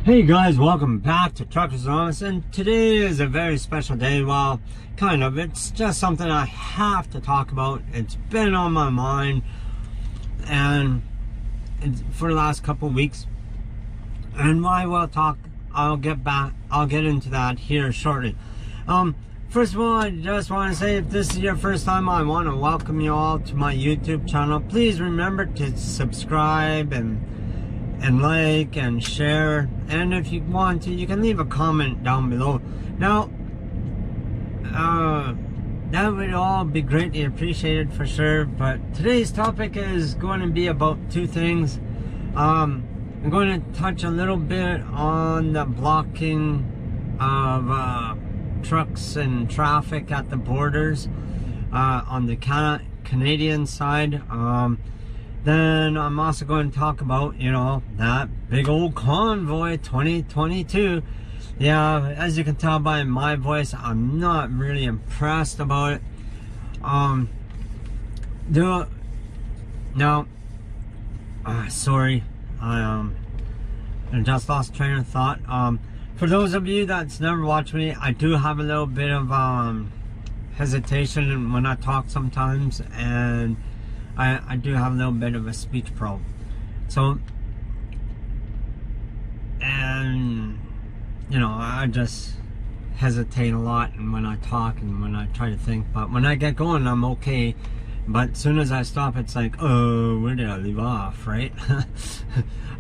Hey guys, welcome back to Truckers Anonymous, and today is a very special day. Well, kind of. It's just something I have to talk about. It's been on my mind and for the last couple of weeks, and why we'll talk, I'll get into that here shortly. First of all, I just want to say, if this is your first time, I want to welcome you all to my YouTube channel. Please remember to subscribe and like and share, and if you want to, you can leave a comment down below. Now that would all be greatly appreciated for sure. But today's topic is going to be about two things. I'm going to touch a little bit on the blocking of trucks and traffic at the borders on the Canadian side. Then I'm also going to talk about, that big old convoy 2022. Yeah, as you can tell by my voice, I'm not really impressed about it. Sorry, I just lost train of thought. For those of you that's never watched me, I do have a little bit of hesitation when I talk sometimes, and I do have a little bit of a speech problem. So, and I just hesitate a lot and when I talk and when I try to think. But when I get going, I'm okay. But as soon as I stop, it's like, oh, where did I leave off, right?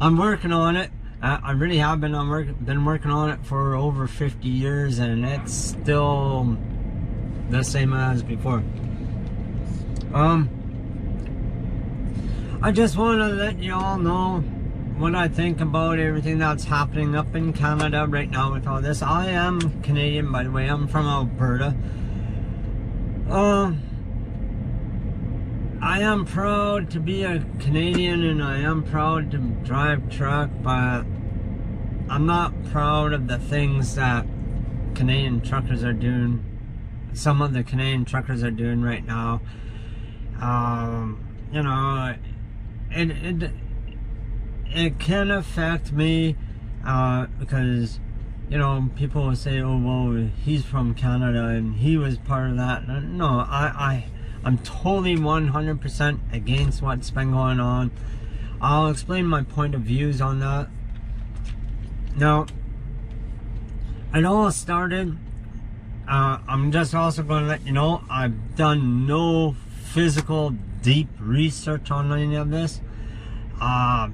I'm working on it. I really have been. Been working on it for over 50 years, and it's still the same as before. I just want to let you all know what I think about everything that's happening up in Canada right now with all this. I am Canadian, by the way. I'm from Alberta. I am proud to be a Canadian, and I am proud to drive truck, but I'm not proud of the things that Canadian truckers are doing. Some of the Canadian truckers are doing right now. It can affect me because people will say, oh well, he's from Canada and he was part of that. No, I'm totally 100% against what's been going on. I'll explain my point of views on that. Now, it all started, I'm just also going to let you know, I've done no physical deep research on any of this. All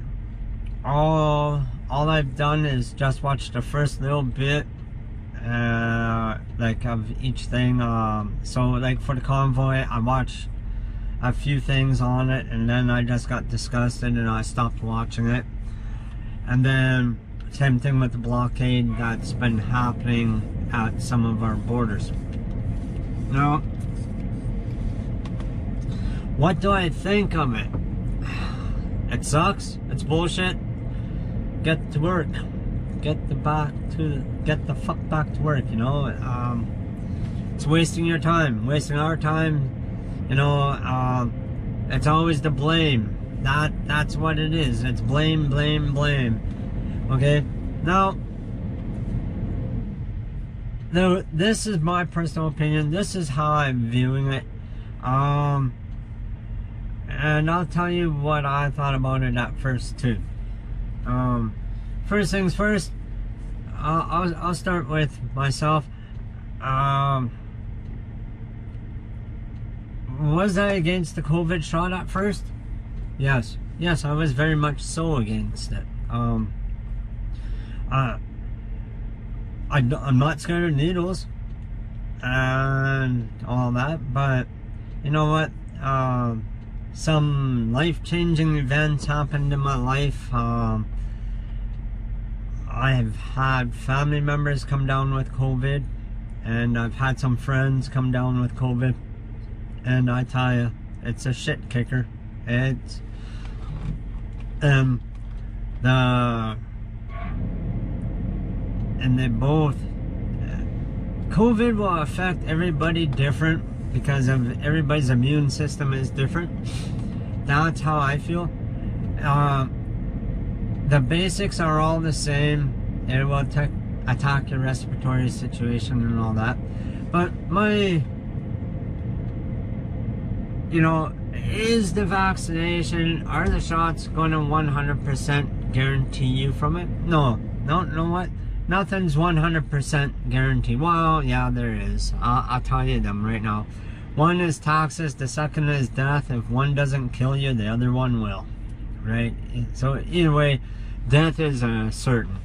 I've done is just watch the first little bit of each thing. So like for the convoy, I watched a few things on it, and then I just got disgusted and I stopped watching it. And then same thing with the blockade that's been happening at some of our borders. Now, what do I think of it? It sucks. It's bullshit. Get to work. Get the fuck back to work. It's wasting your time, wasting our time. It's always the blame. That's what it is. It's blame, blame, blame. Okay. Now, this is my personal opinion. This is how I'm viewing it. And I'll tell you what I thought about it at first too. First things first, I'll start with myself. Was I against the COVID shot at first? Yes, I was very much so against it. I'm not scared of needles and all that, but you know what? Some life-changing events happened in my life. I've had family members come down with COVID, and I've had some friends come down with COVID, and I tell you, it's a shit kicker. It's and they both, COVID will affect everybody different because of everybody's immune system is different. That's how I feel. The basics are all the same. it will attack your respiratory situation and all that. But is the vaccination, are the shots going to 100% guarantee you from it? No, know what? Nothing's 100% guaranteed. Well, yeah, there is. I'll tell you them right now. One is taxes, the second is death. If one doesn't kill you, the other one will. Right? So either way, death is certain.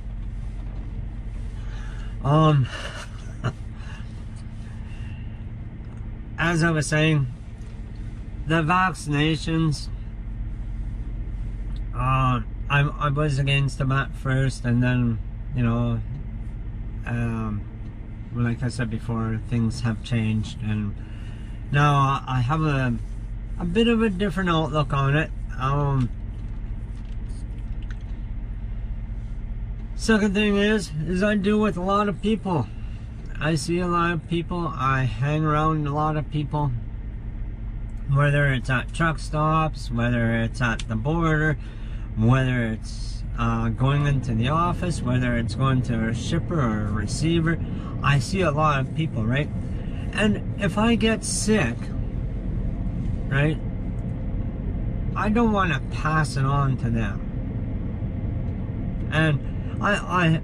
As I was saying, the vaccinations, I was against them at first, and then, like I said before, things have changed, and now I have a bit of a different outlook on it. Second thing is I deal with a lot of people. I see a lot of people. I hang around a lot of people, whether it's at truck stops, whether it's at the border, whether it's going into the office, whether it's going to a shipper or a receiver. I see a lot of people, right? And if I get sick, right, I don't want to pass it on to them. And I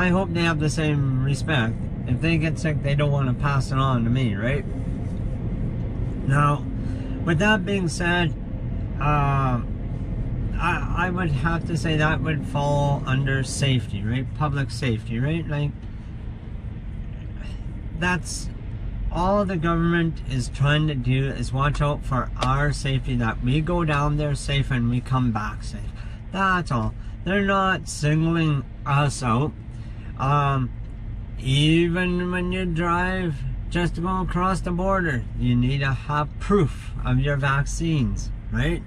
hope they have the same respect. If they get sick, they don't want to pass it on to me, right? Now, with that being said, I would have to say that would fall under safety, right? Public safety, right? Like, that's all the government is trying to do, is watch out for our safety, that we go down there safe and we come back safe. That's all. They're not singling us out. Even when you drive just to go across the border, you need to have proof of your vaccines, right?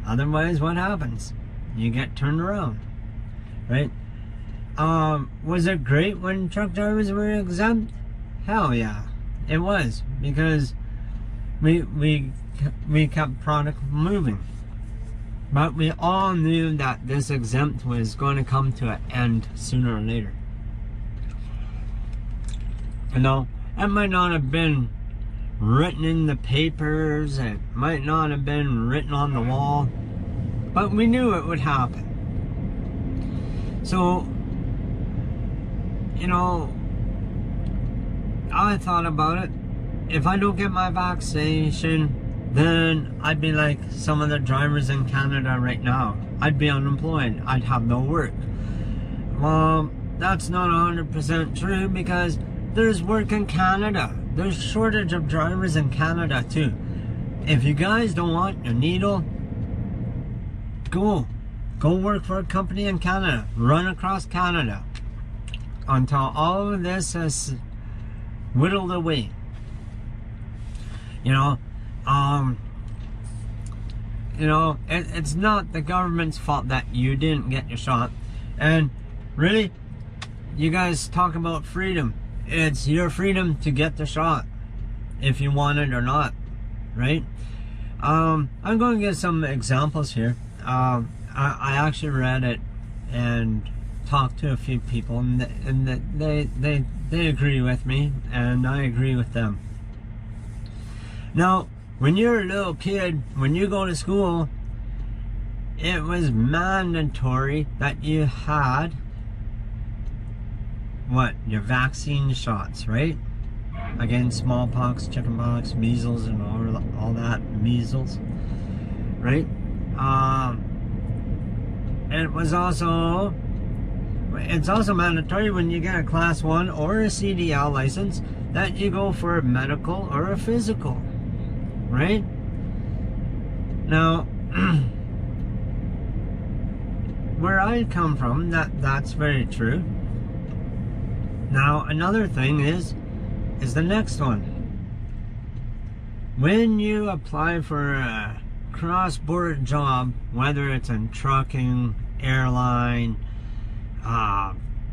Otherwise, what happens? You get turned around, right? Was it great when truck drivers were exempt? Hell yeah, it was, because we kept product moving. But we all knew that this exempt was going to come to an end sooner or later. It might not have been written in the papers, it might not have been written on the wall, but we knew it would happen. So, I thought about it. If I don't get my vaccination, then I'd be like some of the drivers in Canada right now. I'd be unemployed. I'd have no work. Well, that's not 100% true, because there's work in Canada. There's shortage of drivers in Canada too. If you guys don't want your needle, go work for a company in Canada. Run across Canada until all of this is whittled away. It's not the government's fault that you didn't get your shot. And really, you guys talk about freedom. It's your freedom to get the shot, if you want it or not, right? I'm going to give some examples here. I actually read it and talked to a few people, and they agree with me, and I agree with them. Now, when you're a little kid, when you go to school, it was mandatory that you had your vaccine shots, right? Again, smallpox, chickenpox, measles, and all that, measles, right? And it's also mandatory when you get a class 1 or a CDL license that you go for a medical or a physical, right? Now, where I come from, that's very true. Now, another thing is the next one. When you apply for a cross-border job, whether it's in trucking, airline,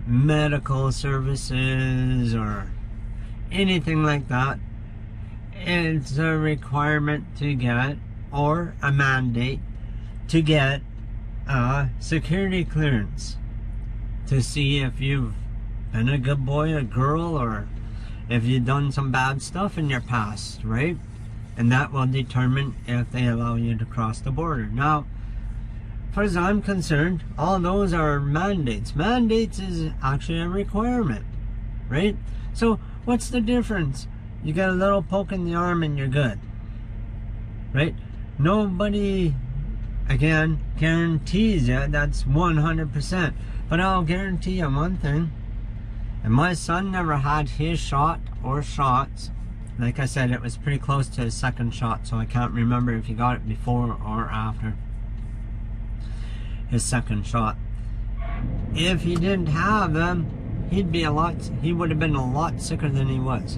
medical services, or anything like that, it's a requirement to get, or a mandate to get a security clearance to see if you've been a good boy or girl, or if you've done some bad stuff in your past, right? And that will determine if they allow you to cross the border. Now, as far as I'm concerned, all those are mandates. Mandates is actually a requirement, right? So what's the difference? You get a little poke in the arm and you're good, right? Nobody, again, guarantees you that's 100%. But I'll guarantee you one thing. And my son never had his shot or shots. Like I said, it was pretty close to his second shot, so I can't remember if he got it before or after his second shot. If he didn't have them, he would have been a lot sicker than he was.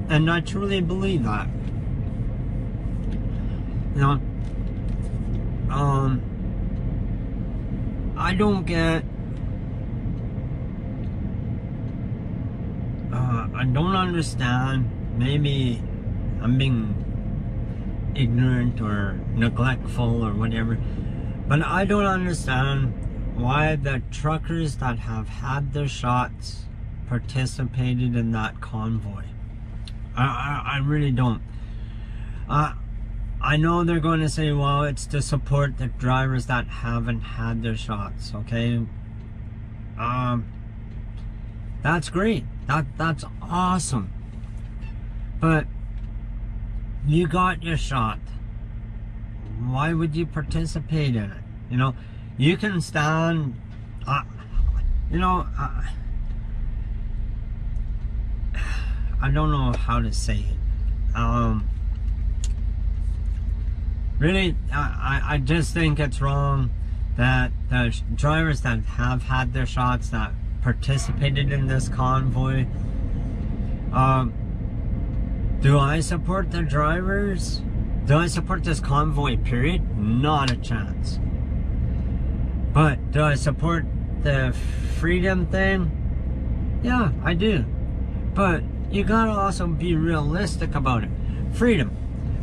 And I truly believe that. You know, I don't get, I don't understand. Maybe I'm being ignorant or neglectful or whatever, but I don't understand why the truckers that have had their shots participated in that convoy. I really don't. I know they're going to say, well, it's to support the drivers that haven't had their shots, okay? That's great. That's awesome. But you got your shot. Why would you participate in it? You know, you can stand, you know, I don't know how to say it. Really, I just think it's wrong that the drivers that have had their shots, that participated in this convoy, do I support the drivers? Do I support this convoy, period? Not a chance. But do I support the freedom thing? Yeah, I do. But you gotta also be realistic about it. Freedom,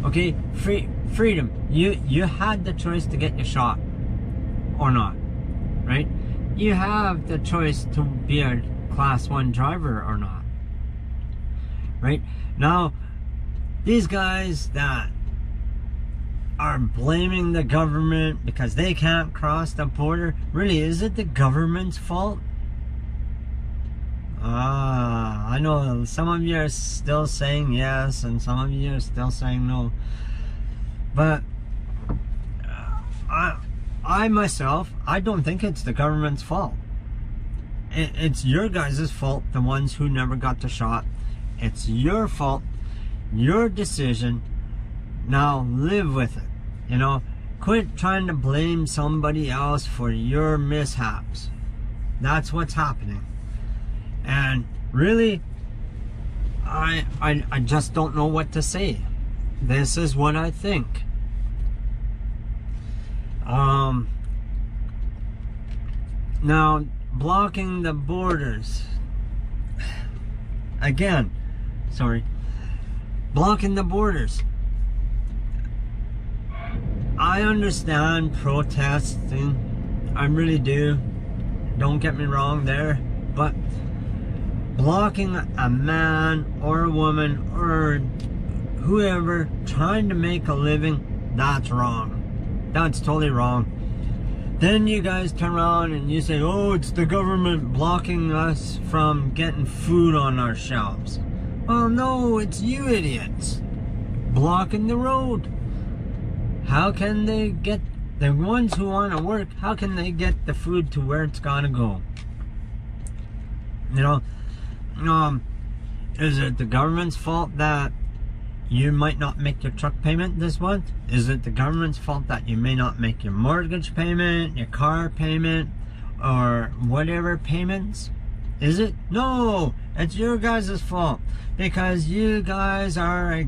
okay? Freedom. You had the choice to get your shot or not, right? You have the choice to be a class 1 driver or not, right? Now, these guys that are blaming the government because they can't cross the border, really, is it the government's fault? I know some of you are still saying yes and some of you are still saying no, but I myself, I don't think it's the government's fault. It's your guys' fault, the ones who never got the shot. It's your fault, your decision. Now live with it. You know, quit trying to blame somebody else for your mishaps. That's what's happening. And really, I just don't know what to say. This is what I think. Now, blocking the borders. Again, sorry. Blocking the borders. I understand protesting. I really do. Don't get me wrong there. But blocking a man or a woman or whoever trying to make a living, that's wrong. That's totally wrong. Then you guys turn around and you say, oh, it's the government blocking us from getting food on our shelves. Well, no, it's you idiots blocking the road. How can they get, the ones who want to work, how can they get the food to where it's got to go? You know, is it the government's fault that you might not make your truck payment this month? Is it the government's fault that you may not make your mortgage payment, your car payment, or whatever payments? Is it? No, it's your guys' fault, because you guys are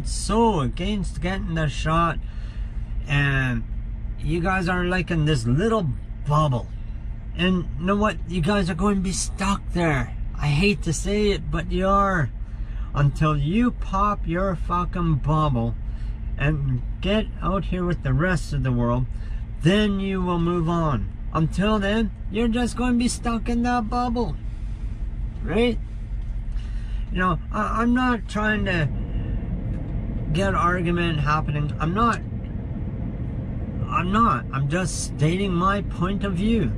so against getting the shot, and you guys are like in this little bubble. And you know what? You guys are going to be stuck there. I hate to say it, but you are. Until you pop your fucking bubble and get out here with the rest of the world, then you will move on. Until then, you're just going to be stuck in that bubble, right? You know, I'm not trying to get argument happening. I'm not. I'm just stating my point of view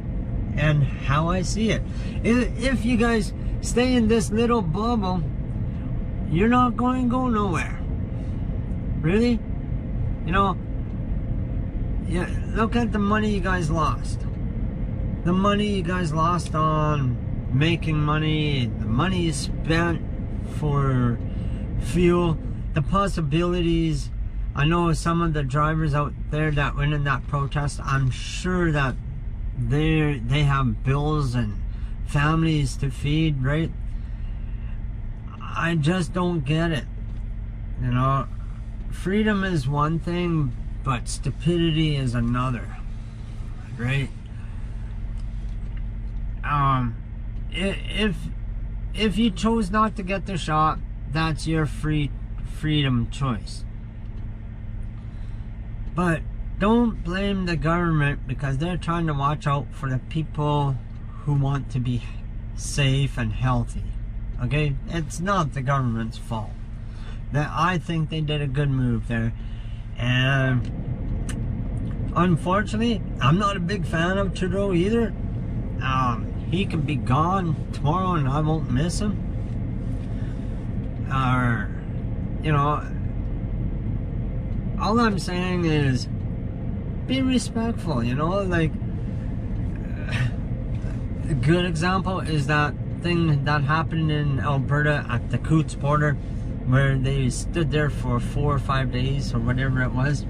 and how I see it. If you guys stay in this little bubble, you're not going to go nowhere. Really? You know, yeah, look at the money you guys lost. The money you guys lost on making money, the money you spent for fuel, the possibilities. I know some of the drivers out there that went in that protest, I'm sure that they have bills and families to feed, right? I just don't get it. You know, freedom is one thing, but stupidity is another, right? If you chose not to get the shot, that's your freedom choice. But don't blame the government, because they're trying to watch out for the people who want to be safe and healthy. Okay? It's not the government's fault. I think they did a good move there. And unfortunately, I'm not a big fan of Trudeau either. He can be gone tomorrow and I won't miss him. You know, all I'm saying is be respectful, you know, like a good example is that thing that happened in Alberta at the Coutts border, where they stood there for 4 or 5 days or whatever it was,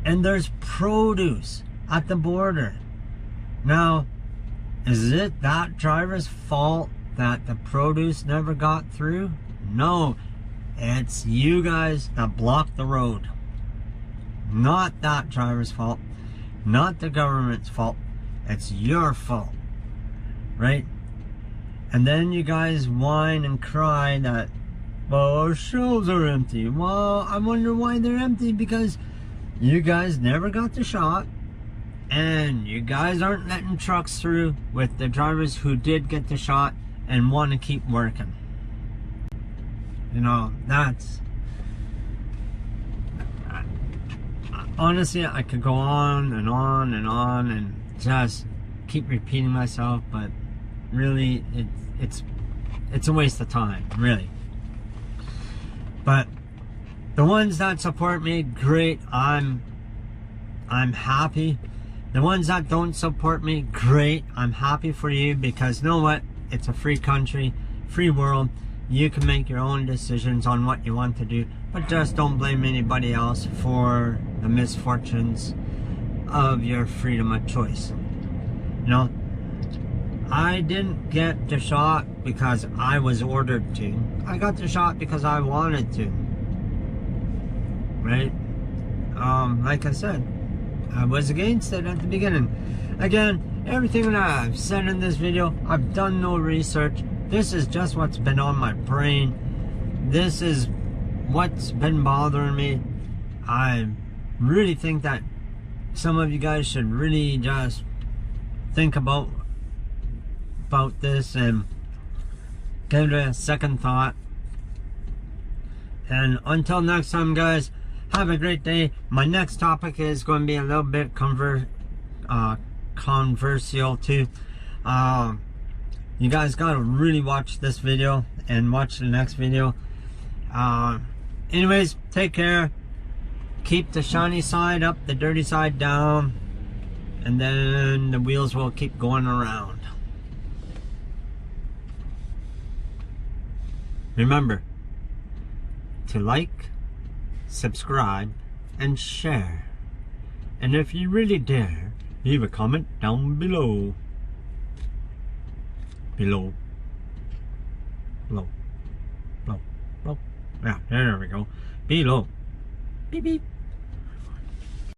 and there's produce at the border. Now, is it that driver's fault that the produce never got through? No, it's you guys that blocked the road. Not that driver's fault, not the government's fault. It's your fault, right? And then you guys whine and cry that, well, our shelves are empty. Well, I wonder why they're empty, because you guys never got the shot, and you guys aren't letting trucks through with the drivers who did get the shot and want to keep working. You know, that's... Honestly, I could go on and on and on and just keep repeating myself, but really, it's a waste of time, really. But the ones that support me, great. I'm happy. The ones that don't support me, great. I'm happy for you, because you know what? It's a free country, free world. You can make your own decisions on what you want to do, but just don't blame anybody else for the misfortunes of your freedom of choice. You know, I didn't get the shot because I was ordered to. I got the shot because I wanted to. Right? Like I said, I was against it at the beginning. Again, everything that I've said in this video, I've done no research. This is just what's been on my brain. This is what's been bothering me. I really think that some of you guys should really just think about this and give it a second thought. And until next time, guys, have a great day. My next topic is going to be a little bit controversial too. You guys gotta really watch this video and watch the next video. Anyways, take care. Keep the shiny side up, the dirty side down, and then the wheels will keep going around. Remember to like, subscribe, and share. And if you really dare, leave a comment down below. Below. Yeah, there we go. Below. Beep beep.